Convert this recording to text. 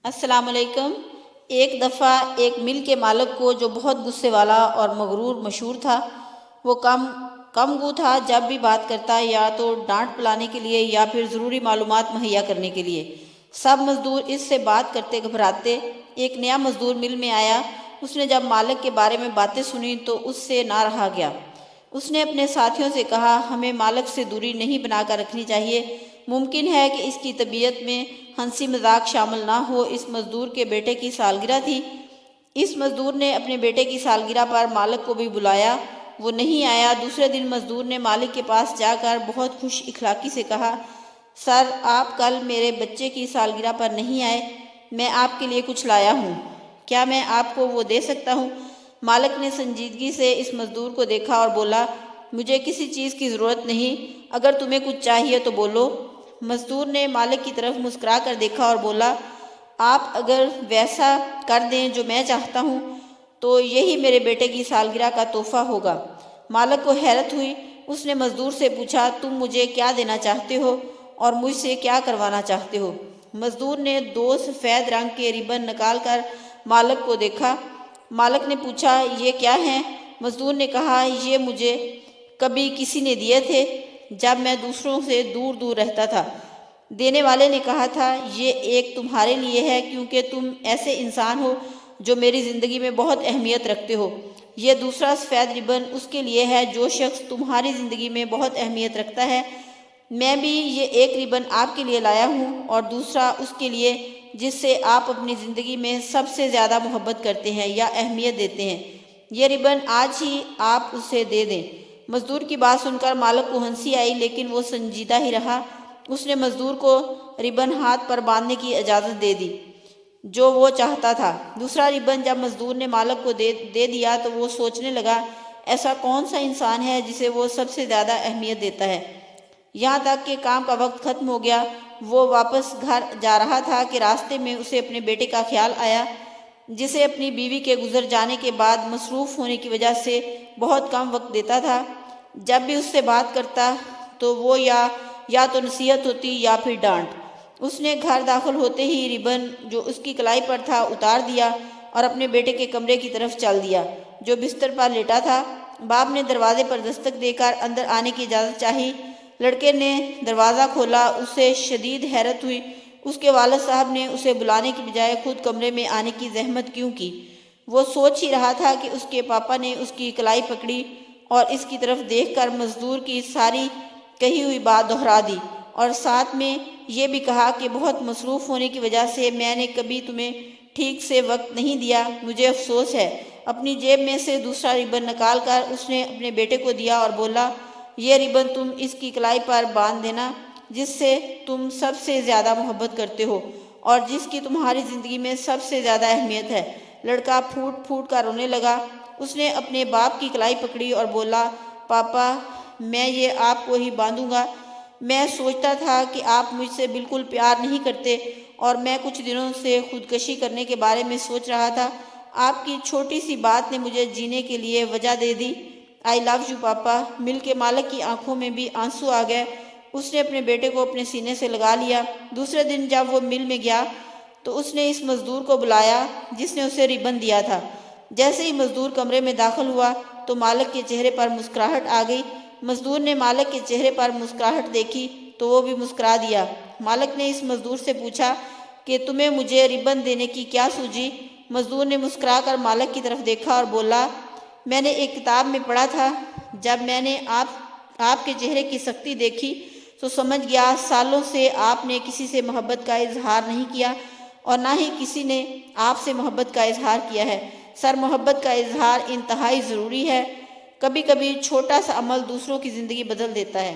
السلام علیکم۔ ایک دفعہ ایک مل کے مالک کو جو بہت غصے والا اور مغرور مشہور تھا، وہ کم گو تھا۔ جب بھی بات کرتا یا تو ڈانٹ پلانے کے لیے یا پھر ضروری معلومات مہیا کرنے کے لیے۔ سب مزدور اس سے بات کرتے گھبراتے۔ ایک نیا مزدور مل میں آیا۔ اس نے جب مالک کے بارے میں باتیں سنی تو اس سے نہ رہا گیا۔ اس نے اپنے ساتھیوں سے کہا، ہمیں مالک سے دوری نہیں بنا کر رکھنی چاہیے۔ ممکن ہے کہ اس کی طبیعت میں ہنسی مذاق شامل نہ ہو۔ اس مزدور کے بیٹے کی سالگرہ تھی۔ اس مزدور نے اپنے بیٹے کی سالگرہ پر مالک کو بھی بلایا، وہ نہیں آیا۔ دوسرے دن مزدور نے مالک کے پاس جا کر بہت خوش اخلاقی سے کہا، سر، آپ کل میرے بچے کی سالگرہ پر نہیں آئے، میں آپ کے لیے کچھ لایا ہوں، کیا میں آپ کو وہ دے سکتا ہوں؟ مالک نے سنجیدگی سے اس مزدور کو دیکھا اور بولا، مجھے کسی چیز کی ضرورت نہیں، اگر تمہیں کچھ چاہیے تو بولو۔ مزدور نے مالک کی طرف مسکرا کر دیکھا اور بولا، آپ اگر ویسا کر دیں جو میں چاہتا ہوں تو یہی میرے بیٹے کی سالگرہ کا تحفہ ہوگا۔ مالک کو حیرت ہوئی۔ اس نے مزدور سے پوچھا، تم مجھے کیا دینا چاہتے ہو اور مجھ سے کیا کروانا چاہتے ہو؟ مزدور نے 2 سفید رنگ کے ربن نکال کر مالک کو دیکھا۔ مالک نے پوچھا، یہ کیا ہیں؟ مزدور نے کہا، یہ مجھے کبھی کسی نے دیے تھے جب میں دوسروں سے دور دور رہتا تھا۔ دینے والے نے کہا تھا، یہ ایک تمہارے لیے ہے کیونکہ تم ایسے انسان ہو جو میری زندگی میں بہت اہمیت رکھتے ہو۔ یہ دوسرا سفید ربن اس کے لیے ہے جو شخص تمہاری زندگی میں بہت اہمیت رکھتا ہے۔ میں بھی یہ ایک ربن آپ کے لیے لایا ہوں اور دوسرا اس کے لیے جس سے آپ اپنی زندگی میں سب سے زیادہ محبت کرتے ہیں یا اہمیت دیتے ہیں۔ یہ ربن آج ہی آپ اسے دے دیں۔ مزدور کی بات سن کر مالک کو ہنسی آئی، لیکن وہ سنجیدہ ہی رہا۔ اس نے مزدور کو ربن ہاتھ پر باندھنے کی اجازت دے دی جو وہ چاہتا تھا۔ دوسرا ربن جب مزدور نے مالک کو دے دیا تو وہ سوچنے لگا، ایسا کون سا انسان ہے جسے وہ سب سے زیادہ اہمیت دیتا ہے۔ یہاں تک کہ کام کا وقت ختم ہو گیا۔ وہ واپس گھر جا رہا تھا کہ راستے میں اسے اپنے بیٹے کا خیال آیا، جسے اپنی بیوی کے گزر جانے کے بعد مصروف ہونے کی وجہ سے بہت کم وقت دیتا تھا۔ جب بھی اس سے بات کرتا تو وہ یا تو نصیحت ہوتی یا پھر ڈانٹ۔ اس نے گھر داخل ہوتے ہی ربن جو اس کی کلائی پر تھا اتار دیا اور اپنے بیٹے کے کمرے کی طرف چل دیا جو بستر پر لیٹا تھا۔ باپ نے دروازے پر دستک دے کر اندر آنے کی اجازت چاہی۔ لڑکے نے دروازہ کھولا۔ اسے شدید حیرت ہوئی۔ اس کے والد صاحب نے اسے بلانے کی بجائے خود کمرے میں آنے کی زحمت کیوں کی؟ وہ سوچ ہی رہا تھا کہ اس کے پاپا نے اس کی کلائی پکڑی اور اس کی طرف دیکھ کر مزدور کی ساری کہی ہوئی بات دہرا دی اور ساتھ میں یہ بھی کہا کہ بہت مصروف ہونے کی وجہ سے میں نے کبھی تمہیں ٹھیک سے وقت نہیں دیا، مجھے افسوس ہے۔ اپنی جیب میں سے دوسرا ربن نکال کر اس نے اپنے بیٹے کو دیا اور بولا، یہ ربن تم اس کی کلائی پر باندھ دینا جس سے تم سب سے زیادہ محبت کرتے ہو اور جس کی تمہاری زندگی میں سب سے زیادہ اہمیت ہے۔ لڑکا پھوٹ پھوٹ کر رونے لگا۔ اس نے اپنے باپ کی کلائی پکڑی اور بولا، پاپا، میں یہ آپ کو ہی باندھوں گا۔ میں سوچتا تھا کہ آپ مجھ سے بالکل پیار نہیں کرتے اور میں کچھ دنوں سے خودکشی کرنے کے بارے میں سوچ رہا تھا۔ آپ کی چھوٹی سی بات نے مجھے جینے کے لیے وجہ دے دی۔ آئی لو یو پاپا۔ مل کے مالک کی آنکھوں میں بھی آنسو آ گئے۔ اس نے اپنے بیٹے کو اپنے سینے سے لگا لیا۔ دوسرے دن جب وہ مل میں گیا تو اس نے اس مزدور کو بلایا جس نے اسے ربن دیا تھا۔ جیسے ہی مزدور کمرے میں داخل ہوا تو مالک کے چہرے پر مسکراہٹ آ گئی۔ مزدور نے مالک کے چہرے پر مسکراہٹ دیکھی تو وہ بھی مسکرا دیا۔ مالک نے اس مزدور سے پوچھا کہ تمہیں مجھے ربن دینے کی کیا سوجی؟ مزدور نے مسکرا کر مالک کی طرف دیکھا اور بولا، میں نے ایک کتاب میں پڑھا تھا، جب میں نے آپ کے چہرے کی سختی دیکھی تو سمجھ گیا سالوں سے آپ نے کسی سے محبت کا اظہار نہیں کیا اور نہ ہی کسی نے آپ سے محبت کا اظہار کیا ہے۔ سر، محبت کا اظہار انتہائی ضروری ہے۔ کبھی کبھی چھوٹا سا عمل دوسروں کی زندگی بدل دیتا ہے۔